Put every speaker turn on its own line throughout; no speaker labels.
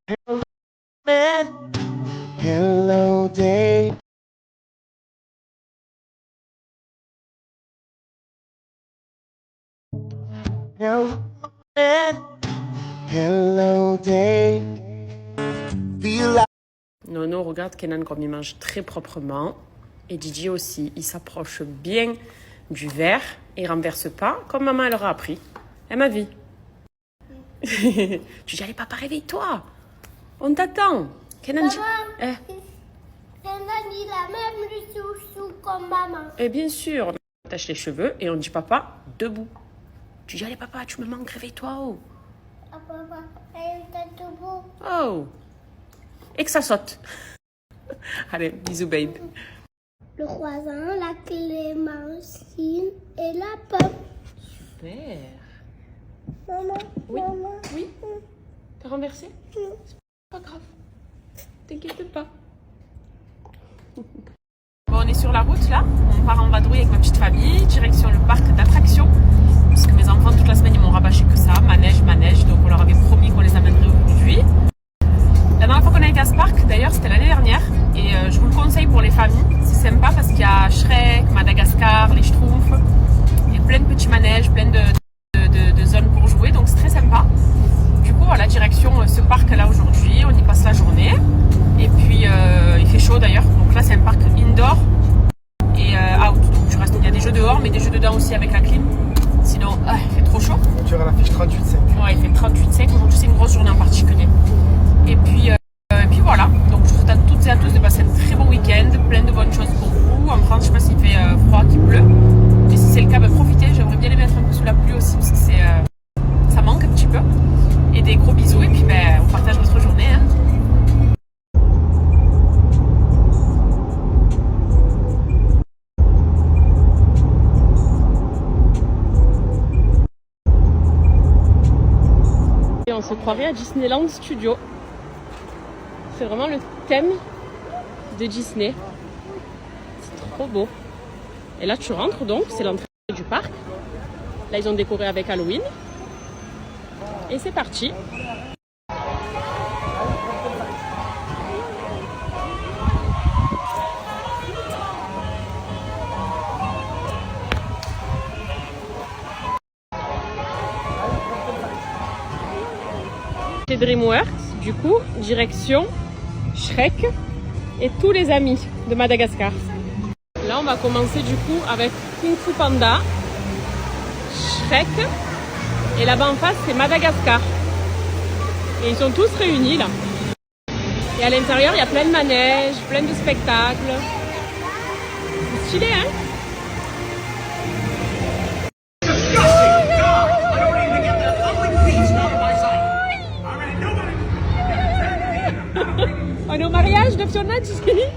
Hello day. Hello day.
Nono regarde Kenan comme il mange très proprement. Et Gigi aussi, il s'approche bien du verre et renverse pas, comme maman elle aura appris. Eh ma vie. Tu dis allez papa, réveille-toi. On t'attend. Kenan dit...
Kenan, il a même le chouchou comme maman.
Et bien sûr, on attache les cheveux et on dit papa, debout. Tu dis allez papa, tu me manques, réveille-toi. Oh.
Papa, elle est debout.
Oh. Et que ça saute. Allez, bisous babe.
Le croissant, la clémentine et la pomme.
Super.
Maman,
Oui.
maman.
Oui. T'as renversé? C'est pas grave. T'inquiète pas. Bon, on est sur la route là. On part en vadrouille avec ma petite famille, direction le parc d'attractions. Parce que mes enfants toute la semaine ils m'ont rabâché que ça, manège, manège. Donc on leur avait promis qu'on les amènerait aujourd'hui. La dernière fois qu'on a été à ce parc, d'ailleurs, c'était l'année dernière. Et je vous le conseille pour les familles. C'est sympa parce qu'il y a Shrek, Madagascar, les Schtroumpfs. Il y a plein de petits manèges, plein de zones pour jouer. Donc c'est très sympa. Du coup, voilà, direction ce parc-là aujourd'hui. On y passe la journée. Et puis, il fait chaud d'ailleurs. Donc là, c'est un parc indoor et out. Donc tu restes, il y a des jeux dehors, mais des jeux dedans aussi avec la clim. Sinon, il fait trop chaud.
Tu auras l'affiche 38,5.
Ouais, il fait 38,5. Aujourd'hui, c'est une grosse journée en particulier. Et puis voilà. Donc je vous souhaite à toutes et à tous de passer un très bon week-end. Plein de bonnes choses pour vous. En France, je sais pas s'il fait froid, qu'il pleut. Mais si c'est le cas, profitez. J'aimerais bien les mettre un peu sous la pluie aussi parce que ça manque un petit peu. Et des gros bisous. Et puis on partage votre journée. Hein. Et on se croirait à Disneyland Studio. C'est vraiment le thème de Disney. C'est trop beau. Et là, tu rentres donc, c'est l'entrée du parc. Là, ils ont décoré avec Halloween. Et c'est parti. Chez DreamWorks, du coup, direction Shrek et tous les amis de Madagascar. Là, on va commencer du coup avec Kung Fu Panda, Shrek, et là-bas en face, c'est Madagascar. Et ils sont tous réunis là. Et à l'intérieur, il y a plein de manèges, plein de spectacles. C'est stylé, hein? On est au mariage de Fiona, tu sais?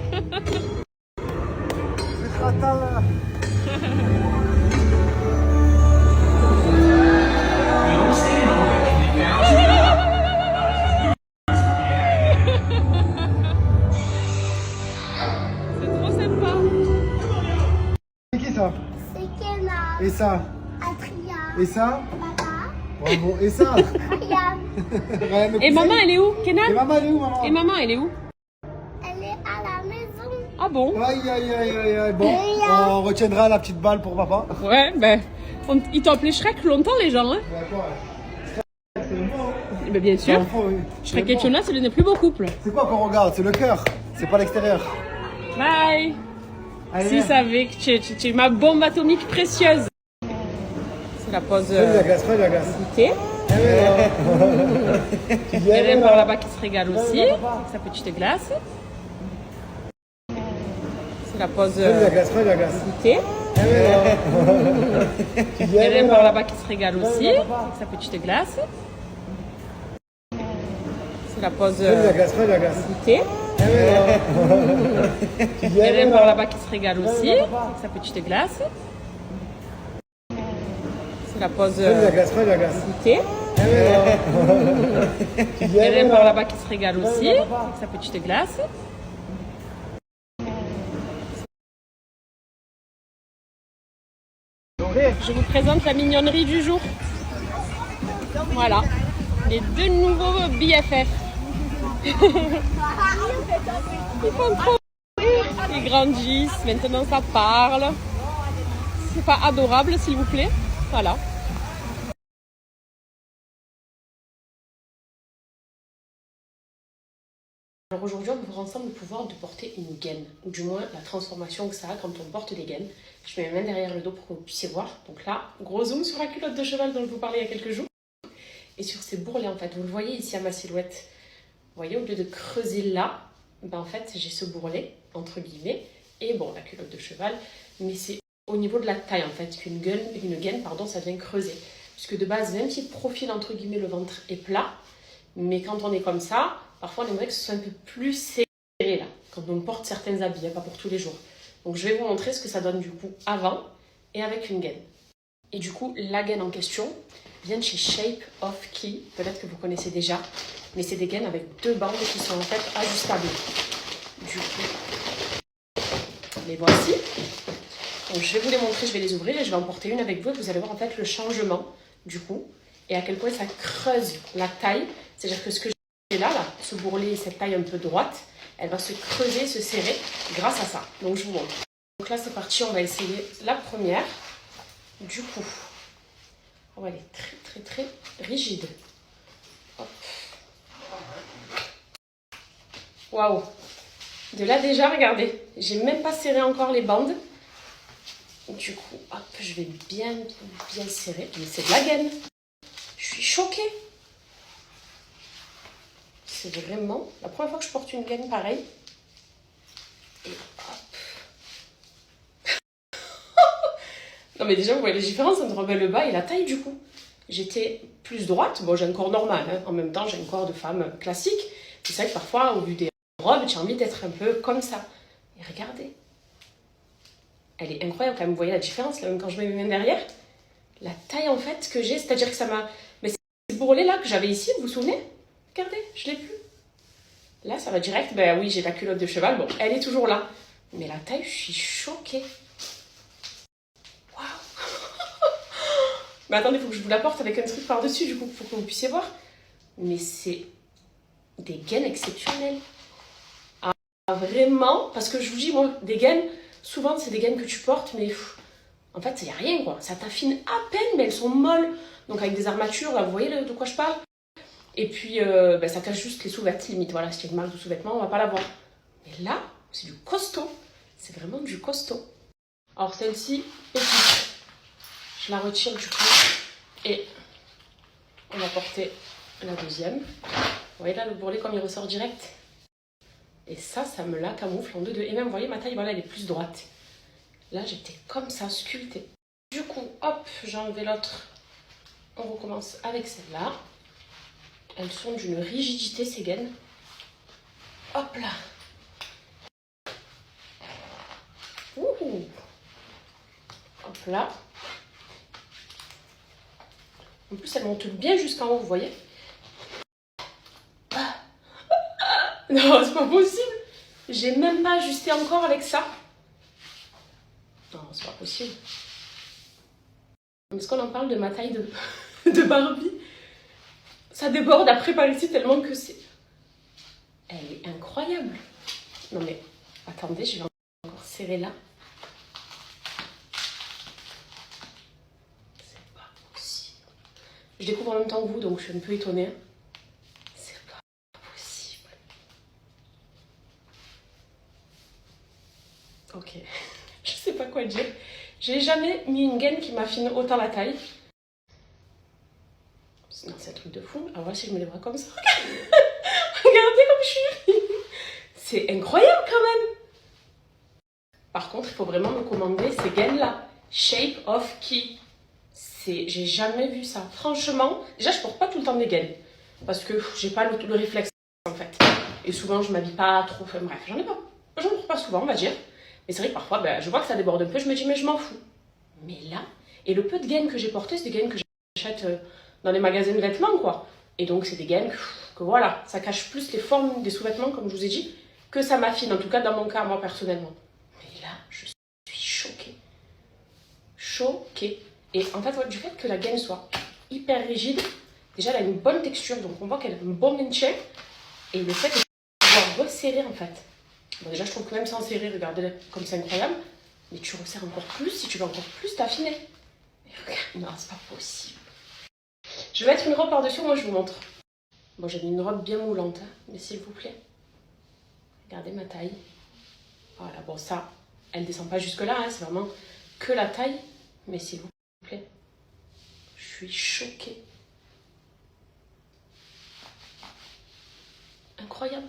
C'est trop sympa.
C'est qui ça?
C'est Kenan.
Et ça?
Adrien.
Et ça?
Papa.
Bravo. Et ça?
Ryan.
Et maman, elle est où, Kenan?
Et maman, elle est où, maman?
Et maman, elle est où?
Elle est à la maison.
Ah bon?
Aïe, aïe, aïe, aïe, aïe. Bon, on retiendra la petite balle pour papa.
Ouais, ils t'ont appelé Shrek longtemps, les gens, hein?
D'accord. C'est le mot.
Mais bien sûr.
Oui.
Shrek et Fiona, c'est le plus beau couple.
C'est quoi qu'on regarde? C'est le cœur. C'est pas l'extérieur.
Bye!
Allez,
Si
viens.
savais que tu es ma bombe atomique précieuse. C'est la pause
Prends la glace, prends la glace.
thé.
Tu
Il y a
viens
rien
là.
par là-bas qui se régale aussi, avec sa petite glace. C'est la pause
Prends la glace, prends la glace.
thé.
Tu
Il y
viens
a rien
là.
par là-bas qui se régale aussi, avec sa petite glace. C'est la pause
Prends la glace, prends la glace.
thé.
Tu
Il y a
viens
rien
là.
par là-bas qui se régale aussi, avec sa petite glace. C'est la pause
Prends la glace, prends la glace.
thé.
Tu
Il y a
viens
rien
là.
par là-bas qui se régale aussi, avec sa petite glace. Je vous présente la mignonnerie du jour. Voilà, les deux nouveaux BFF. Ils font trop rire. Ils grandissent, maintenant ça parle. C'est pas adorable, s'il vous plaît. Voilà. Alors aujourd'hui, on va voir ensemble le pouvoir de porter une gaine, ou du moins la transformation que ça a quand on porte des gaines. Je mets mes mains derrière le dos pour que vous puissiez voir. Donc là, gros zoom sur la culotte de cheval dont je vous parlais il y a quelques jours. Et sur ces bourrelets, en fait, vous le voyez ici à ma silhouette. Vous voyez, au lieu de creuser là, ben en fait, j'ai ce bourrelet, entre guillemets, et bon, la culotte de cheval, mais c'est au niveau de la taille, en fait, qu'une gaine, pardon, ça vient creuser. Puisque de base, même si le profil, entre guillemets, le ventre est plat, mais quand on est comme ça, parfois, on aimerait que ce soit un peu plus serré, là, quand on porte certains habits, hein, pas pour tous les jours. Donc, je vais vous montrer ce que ça donne, du coup, avant et avec une gaine. Et du coup, la gaine en question vient de chez Shape of Ki. Peut-être que vous connaissez déjà, mais c'est des gaines avec 2 bandes qui sont en fait ajustables. Du coup, les voici. Donc, je vais vous les montrer, je vais les ouvrir et je vais en porter une avec vous. Et vous allez voir en fait le changement, du coup, et à quel point ça creuse la taille. C'est-à-dire que ce que j'ai là, ce bourrelet et cette taille un peu droite, elle va se creuser, se serrer grâce à ça. Donc, je vous montre. Donc là, c'est parti, on va essayer la première. Du coup, oh, elle est très très très rigide. Hop. Waouh! De là déjà, regardez, j'ai même pas serré encore les bandes. Du coup, hop, je vais bien serrer. Mais c'est de la gaine. Je suis choquée. C'est vraiment la première fois que je porte une gaine pareille. Et hop. Non mais déjà, vous voyez la différence entre le bas et la taille du coup. J'étais plus droite. Bon, j'ai un corps normal. Hein. En même temps, j'ai un corps de femme classique. C'est ça que parfois, au vu des robes, j'ai envie d'être un peu comme ça. Et regardez. Elle est incroyable quand même. Vous voyez la différence, là, même quand je mets mes mains derrière. La taille en fait que j'ai, c'est-à-dire que ça m'a... Mais c'est ce bourrelet là que j'avais ici, vous vous souvenez? Regardez, je l'ai plus. Là, ça va direct. Ben oui, j'ai la culotte de cheval. Bon, elle est toujours là. Mais la taille, je suis choquée. Mais attendez, il faut que je vous la porte avec un truc par-dessus, du coup, pour que vous puissiez voir. Mais c'est des gaines exceptionnelles. Ah, vraiment, parce que je vous dis, moi, des gaines, souvent, c'est des gaines que tu portes, mais en fait, il n'y a rien, quoi. Ça t'affine à peine, mais elles sont molles. Donc, avec des armatures, là, vous voyez de quoi je parle? Et puis, ça cache juste les sous-vêtements, limite. Voilà, si il y a une marque de sous-vêtements, on va pas la voir. Mais là, c'est du costaud. C'est vraiment du costaud. Alors, celle-ci, petite. Je la retire du coup et on va porter la deuxième. Vous voyez là le bourrelet comme il ressort direct. Et ça me la camoufle en 2-2. Et même vous voyez ma taille, voilà, elle est plus droite. Là j'étais comme ça, sculptée. Du coup, hop, j'ai enlevé l'autre. On recommence avec celle-là. Elles sont d'une rigidité ces gaines. Hop là. Ouh. Hop là. En plus, elle monte bien jusqu'en haut, vous voyez? Ah. Non, c'est pas possible. J'ai même pas ajusté encore avec ça. Non, c'est pas possible. Est-ce qu'on en parle de ma taille de Barbie? Ça déborde après par ici tellement que c'est... Elle est incroyable. Non mais, attendez, je vais encore serrer là. Je découvre en même temps que vous, donc je suis un peu étonnée. C'est pas possible. Ok, je sais pas quoi dire. J'ai jamais mis une gaine qui m'affine autant la taille. Non, c'est un truc de fou. Alors voilà, si je mets les bras comme ça. Regardez comme je suis. C'est incroyable quand même. Par contre, il faut vraiment me commander ces gaines-là. Shape of Ki. J'ai jamais vu ça. Franchement, déjà, je porte pas tout le temps des gaines. Parce que j'ai pas le réflexe, en fait. Et souvent, je m'habille pas trop. Enfin, bref, j'en porte pas souvent, on va dire. Mais c'est vrai que parfois, je vois que ça déborde un peu. Je me dis, mais je m'en fous. Mais là, et le peu de gaines que j'ai portées, c'est des gaines que j'achète dans les magasins de vêtements, quoi. Et donc, c'est des gaines que voilà, ça cache plus les formes des sous-vêtements, comme je vous ai dit, que ça m'affine. En tout cas, dans mon cas, moi, personnellement. Mais là, je suis choquée. Choquée. Et en fait, du fait que la gaine soit hyper rigide, déjà elle a une bonne texture, donc on voit qu'elle a un bon maintien. Et le fait de pouvoir resserrer en fait. Bon, déjà, je trouve que même sans serrer, regardez comme c'est incroyable. Mais tu resserres encore plus si tu veux encore plus t'affiner. Non, c'est pas possible. Je vais mettre une robe par-dessus, moi je vous montre. Bon, j'ai mis une robe bien moulante, hein, mais s'il vous plaît. Regardez ma taille. Voilà, bon ça, elle descend pas jusque là, hein, c'est vraiment que la taille. Mais s'il vous plaît, je suis choquée. Incroyable.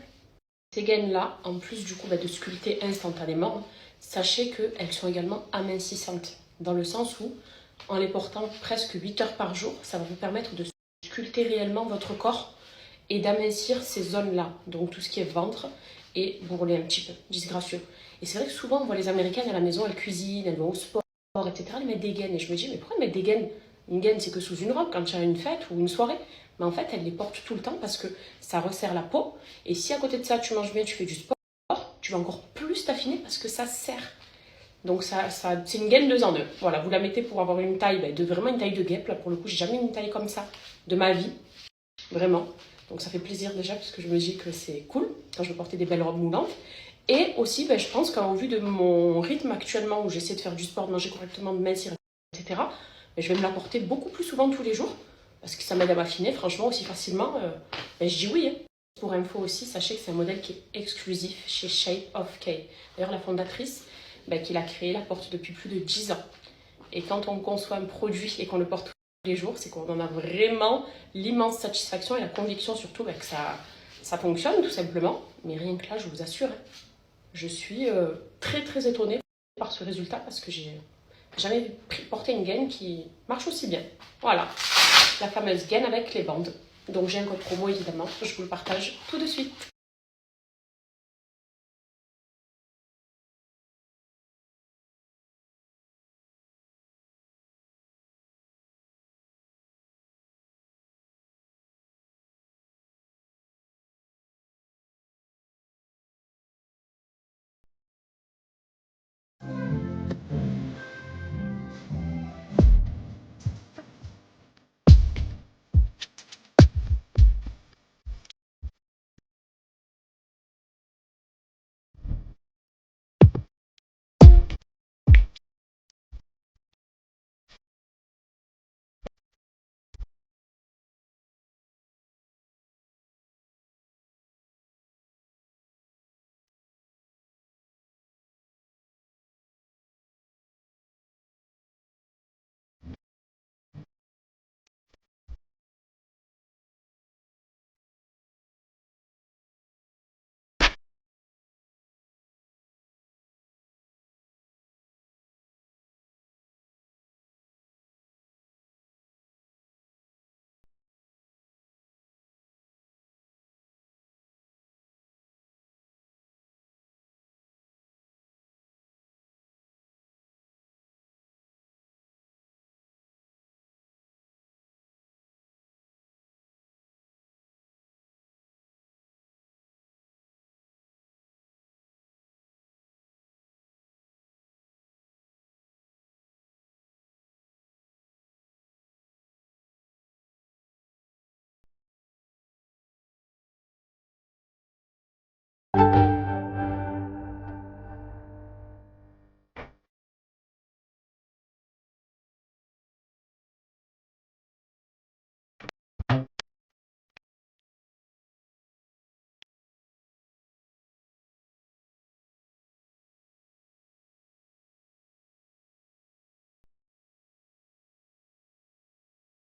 Ces gaines-là, en plus du coup de sculpter instantanément, sachez qu'elles sont également amincissantes. Dans le sens où, en les portant presque 8 heures par jour, ça va vous permettre de sculpter réellement votre corps et d'amincir ces zones-là. Donc tout ce qui est ventre et bourrelet un petit peu, disgracieux. Et c'est vrai que souvent on voit les Américaines à la maison, elles cuisinent, elles vont au sport, etc. Elles mettent des gaines. Et je me dis, mais pourquoi elles mettent des gaines? Une gaine, c'est que sous une robe, quand il y a une fête ou une soirée. Mais en fait, elles les portent tout le temps parce que ça resserre la peau. Et si à côté de ça, tu manges bien, tu fais du sport, tu vas encore plus t'affiner parce que ça serre. Donc c'est une gaine 2 en 1. Voilà, vous la mettez pour avoir une taille, vraiment une taille de guêpe. Là, pour le coup, j'ai jamais eu une taille comme ça de ma vie. Vraiment. Donc ça fait plaisir déjà parce que je me dis que c'est cool quand je veux porter des belles robes moulantes. Et aussi, je pense qu'au vu de mon rythme actuellement où j'essaie de faire du sport, de manger correctement, de mincir, etc., je vais me la porter beaucoup plus souvent tous les jours parce que ça m'aide à m'affiner, franchement, aussi facilement. Je dis oui. Hein. Pour info aussi, sachez que c'est un modèle qui est exclusif chez Shape of Kay. D'ailleurs, la fondatrice qui l'a créé la porte depuis plus de 10 ans. Et quand on conçoit un produit et qu'on le porte tous les jours, c'est qu'on en a vraiment l'immense satisfaction et la conviction surtout que ça fonctionne tout simplement. Mais rien que là, je vous assure, je suis très très étonnée par ce résultat parce que j'ai jamais porté une gaine qui marche aussi bien. Voilà, la fameuse gaine avec les bandes. Donc j'ai un code promo évidemment, je vous le partage tout de suite.